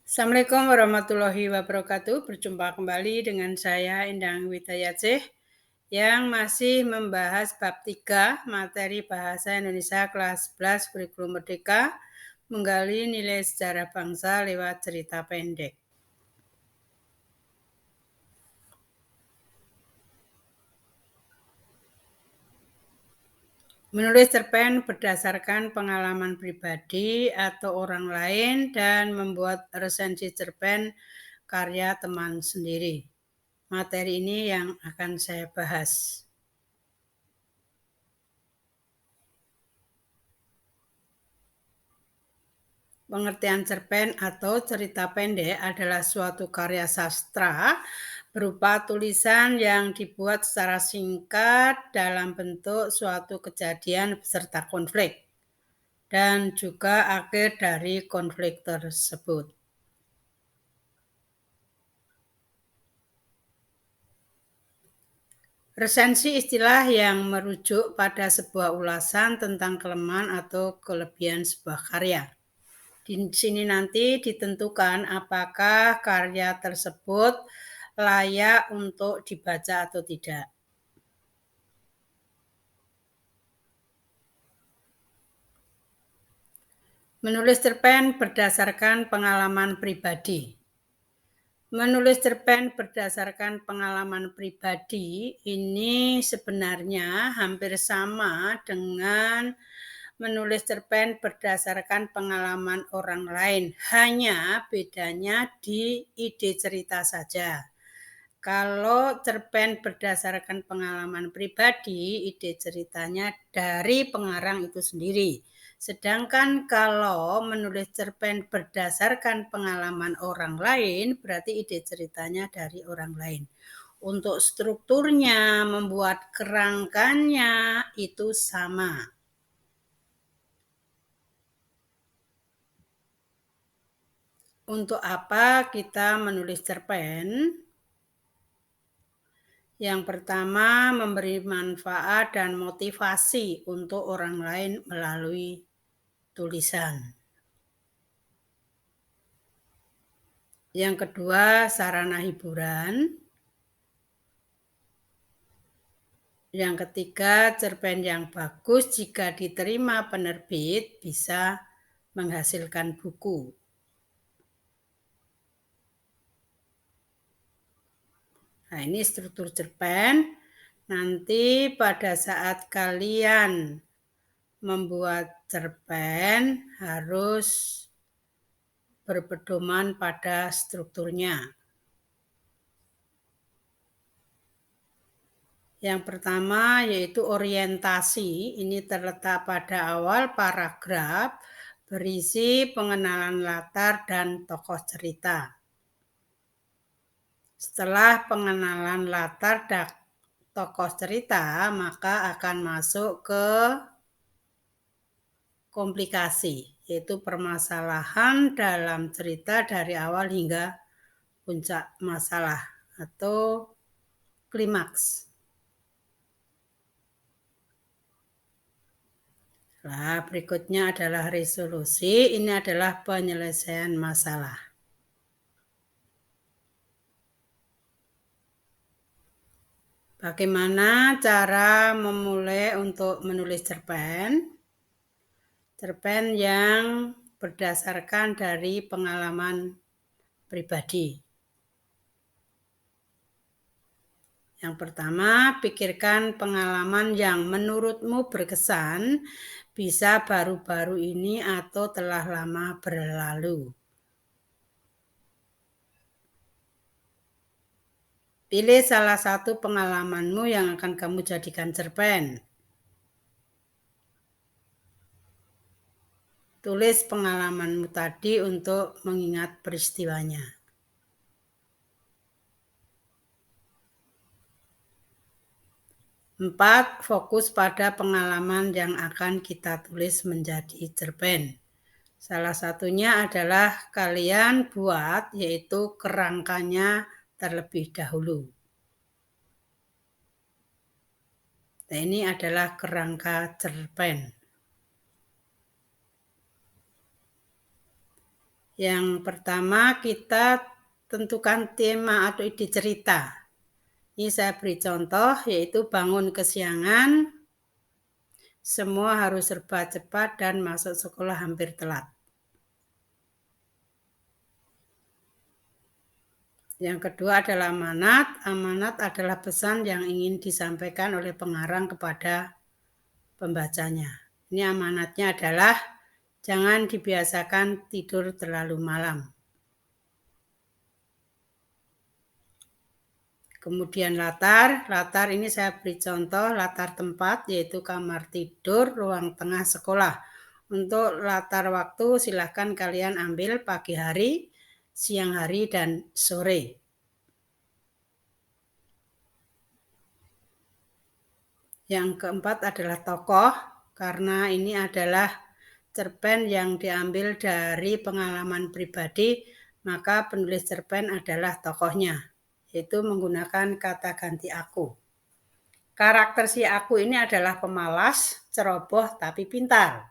Assalamualaikum warahmatullahi wabarakatuh. Berjumpa kembali dengan saya Endang Widayatsih yang masih membahas bab 3 materi Bahasa Indonesia kelas 11 kurikulum Merdeka, menggali nilai sejarah bangsa lewat cerita pendek. Menulis cerpen berdasarkan pengalaman pribadi atau orang lain dan membuat resensi cerpen karya teman sendiri. Materi ini yang akan saya bahas. Pengertian cerpen atau cerita pendek adalah suatu karya sastra berupa tulisan yang dibuat secara singkat dalam bentuk suatu kejadian beserta konflik dan juga akhir dari konflik tersebut. Resensi istilah yang merujuk pada sebuah ulasan tentang kelemahan atau kelebihan sebuah karya. Di sini nanti ditentukan apakah karya tersebut layak untuk dibaca atau tidak. Menulis cerpen berdasarkan pengalaman pribadi. Menulis cerpen berdasarkan pengalaman pribadi ini sebenarnya hampir sama dengan menulis cerpen berdasarkan pengalaman orang lain, hanya bedanya di ide cerita saja. Kalau cerpen berdasarkan pengalaman pribadi, ide ceritanya dari pengarang itu sendiri. Sedangkan kalau menulis cerpen berdasarkan pengalaman orang lain, berarti ide ceritanya dari orang lain. Untuk strukturnya, membuat kerangkanya itu sama. Untuk apa kita menulis cerpen? Yang pertama, memberi manfaat dan motivasi untuk orang lain melalui tulisan. Yang kedua, sarana hiburan. Yang ketiga, cerpen yang bagus jika diterima penerbit bisa menghasilkan buku. Nah, ini struktur cerpen. Nanti pada saat kalian membuat cerpen harus berpedoman pada strukturnya. Yang pertama yaitu orientasi. Ini terletak pada awal paragraf, berisi pengenalan latar dan tokoh cerita. Setelah pengenalan latar dan tokoh cerita, maka akan masuk ke komplikasi, yaitu permasalahan dalam cerita dari awal hingga puncak masalah atau klimaks. Nah, berikutnya adalah resolusi. Ini adalah penyelesaian masalah. Bagaimana cara memulai untuk menulis cerpen? Cerpen yang berdasarkan dari pengalaman pribadi. Yang pertama, pikirkan pengalaman yang menurutmu berkesan, bisa baru-baru ini atau telah lama berlalu. Pilih salah satu pengalamanmu yang akan kamu jadikan cerpen. Tulis pengalamanmu tadi untuk mengingat peristiwanya. Empat, fokus pada pengalaman yang akan kita tulis menjadi cerpen. Salah satunya adalah kalian buat, yaitu kerangkanya terlebih dahulu. Nah, ini adalah kerangka cerpen. Yang pertama kita tentukan tema atau ide cerita. Ini saya beri contoh yaitu bangun kesiangan, semua harus serba cepat dan masuk sekolah hampir telat. Yang kedua adalah amanat. Amanat adalah pesan yang ingin disampaikan oleh pengarang kepada pembacanya. Ini amanatnya adalah jangan dibiasakan tidur terlalu malam. Kemudian latar ini saya beri contoh latar tempat yaitu kamar tidur, ruang tengah sekolah. Untuk latar waktu silahkan kalian ambil pagi hari, siang hari, dan sore. Yang keempat adalah tokoh, karena ini adalah cerpen yang diambil dari pengalaman pribadi, maka penulis cerpen adalah tokohnya, yaitu menggunakan kata ganti aku. Karakter si aku ini adalah pemalas, ceroboh, tapi pintar.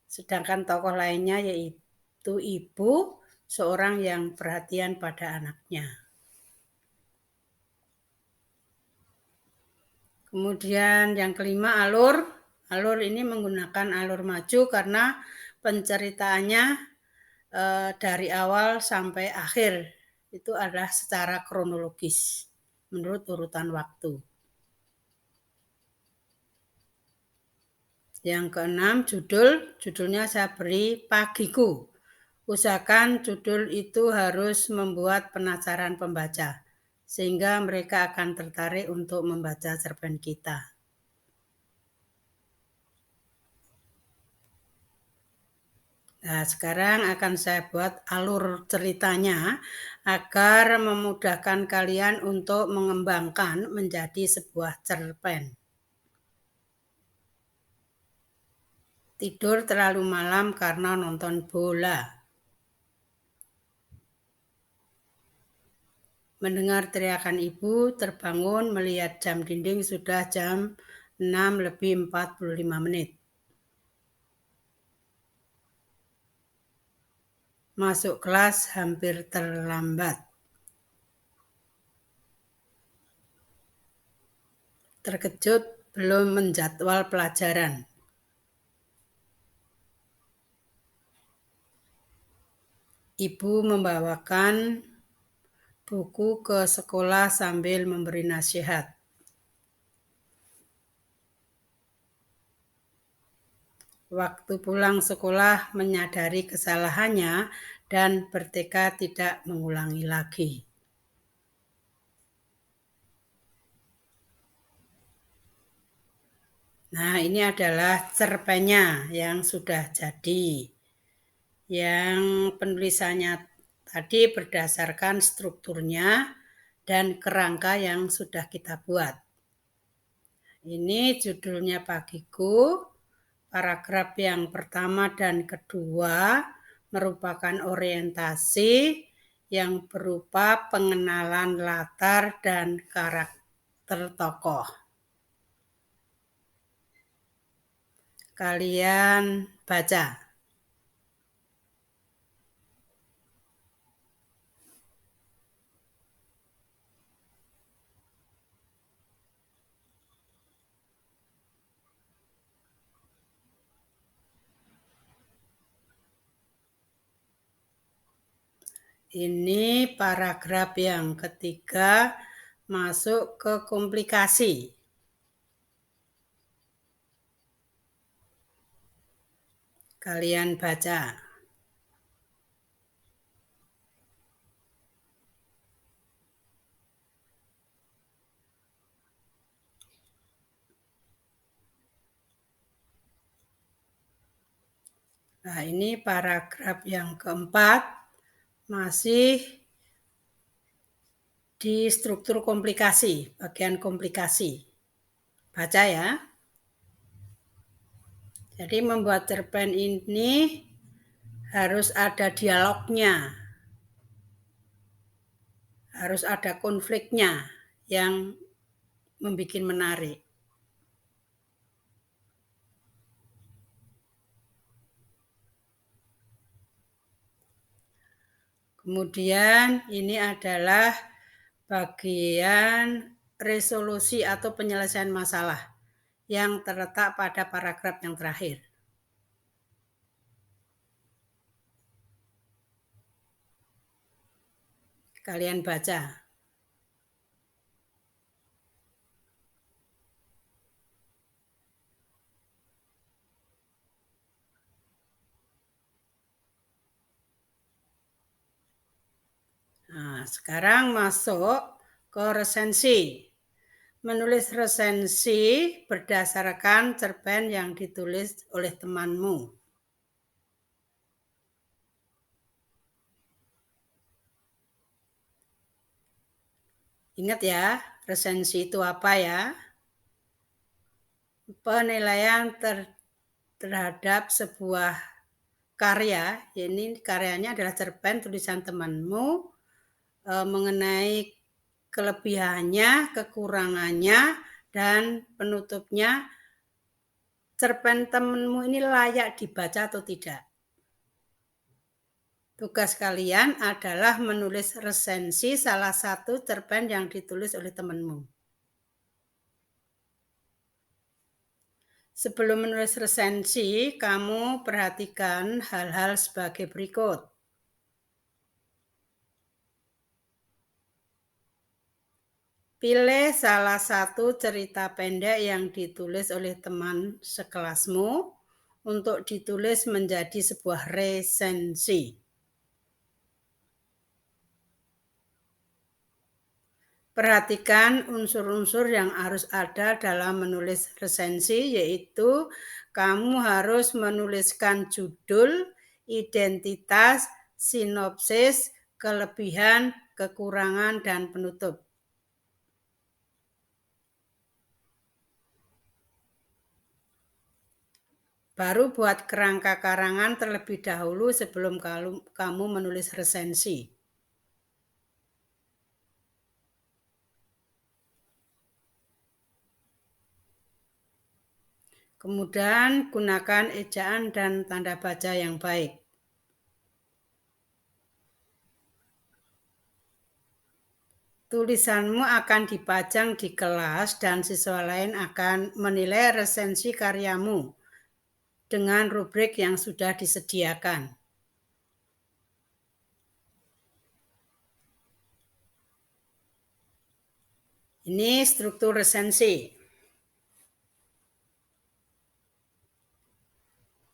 Sedangkan tokoh lainnya yaitu ibu, seorang yang perhatian pada anaknya. Kemudian yang kelima alur. Alur ini menggunakan alur maju karena penceritaannya dari awal sampai akhir itu adalah secara kronologis menurut urutan waktu. Yang keenam judulnya saya beri Pagiku. Usahakan judul itu harus membuat penasaran pembaca sehingga mereka akan tertarik untuk membaca cerpen kita. Nah, sekarang akan saya buat alur ceritanya agar memudahkan kalian untuk mengembangkan menjadi sebuah cerpen. Tidur terlalu malam karena nonton bola. Mendengar teriakan ibu, terbangun melihat jam dinding sudah jam 6:45. Masuk kelas hampir terlambat. Terkejut belum menjadwal pelajaran. Ibu membawakan buku ke sekolah sambil memberi nasihat. Waktu pulang sekolah menyadari kesalahannya dan bertekad tidak mengulangi lagi. Nah, ini adalah cerpennya yang sudah jadi. Yang penulisannya tadi berdasarkan strukturnya dan kerangka yang sudah kita buat. Ini judulnya Pagiku. Paragraf yang pertama dan kedua merupakan orientasi yang berupa pengenalan latar dan karakter tokoh. Kalian baca. Ini paragraf yang ketiga masuk ke komplikasi. Kalian baca. Nah, ini paragraf yang keempat masih di struktur komplikasi, bagian komplikasi. Baca ya. Jadi membuat cerpen ini harus ada dialognya. Harus ada konfliknya yang membuat menarik. Kemudian ini adalah bagian resolusi atau penyelesaian masalah yang terletak pada paragraf yang terakhir. Kalian baca. Nah, sekarang masuk ke resensi. Menulis resensi berdasarkan cerpen yang ditulis oleh temanmu. Ingat ya, resensi itu apa ya? Penilaian terhadap sebuah karya. Ini karyanya adalah cerpen tulisan temanmu mengenai kelebihannya, kekurangannya, dan penutupnya. Cerpen temanmu ini layak dibaca atau tidak? Tugas kalian adalah menulis resensi salah satu cerpen yang ditulis oleh temanmu. Sebelum menulis resensi, kamu perhatikan hal-hal sebagai berikut. Pilih salah satu cerita pendek yang ditulis oleh teman sekelasmu untuk ditulis menjadi sebuah resensi. Perhatikan unsur-unsur yang harus ada dalam menulis resensi, yaitu kamu harus menuliskan judul, identitas, sinopsis, kelebihan, kekurangan, dan penutup. Baru buat kerangka karangan terlebih dahulu sebelum kamu menulis resensi. Kemudian gunakan ejaan dan tanda baca yang baik. Tulisanmu akan dipajang di kelas dan siswa lain akan menilai resensi karyamu dengan rubrik yang sudah disediakan. Ini struktur resensi.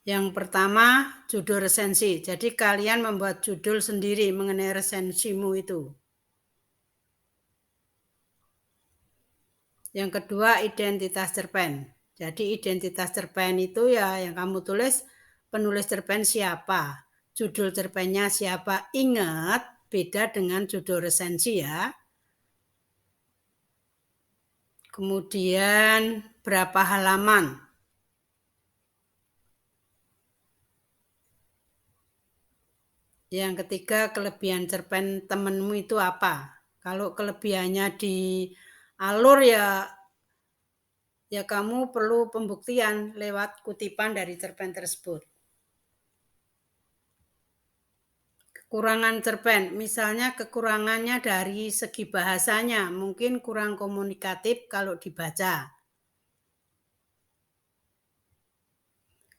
Yang pertama, judul resensi. Jadi kalian membuat judul sendiri mengenai resensimu itu. Yang kedua, identitas cerpen. Jadi identitas cerpen itu ya yang kamu tulis, penulis cerpen siapa, judul cerpennya siapa. Ingat, beda dengan judul resensi ya. Kemudian berapa halaman. Yang ketiga, kelebihan cerpen temenmu itu apa? Kalau kelebihannya di alur ya kamu perlu pembuktian lewat kutipan dari cerpen tersebut. Kekurangan cerpen, misalnya kekurangannya dari segi bahasanya, mungkin kurang komunikatif kalau dibaca.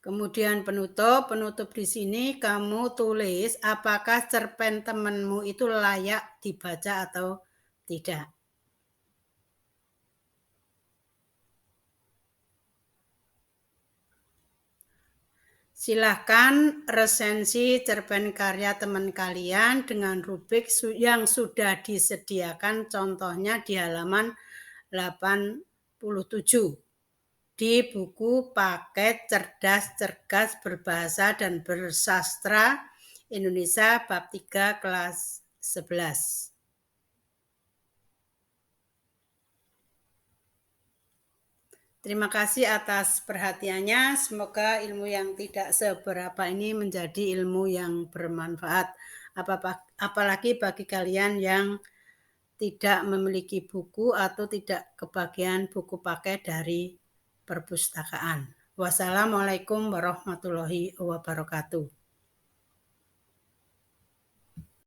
Kemudian penutup di sini kamu tulis apakah cerpen temanmu itu layak dibaca atau tidak. Silahkan resensi cerpen karya teman kalian dengan rubrik yang sudah disediakan, contohnya di halaman 87 di buku Paket Cerdas Cergas Berbahasa dan Bersastra Indonesia bab 3 kelas 11. Terima kasih atas perhatiannya. Semoga ilmu yang tidak seberapa ini menjadi ilmu yang bermanfaat. Apalagi bagi kalian yang tidak memiliki buku atau tidak kebagian buku paket dari perpustakaan. Wassalamualaikum warahmatullahi wabarakatuh.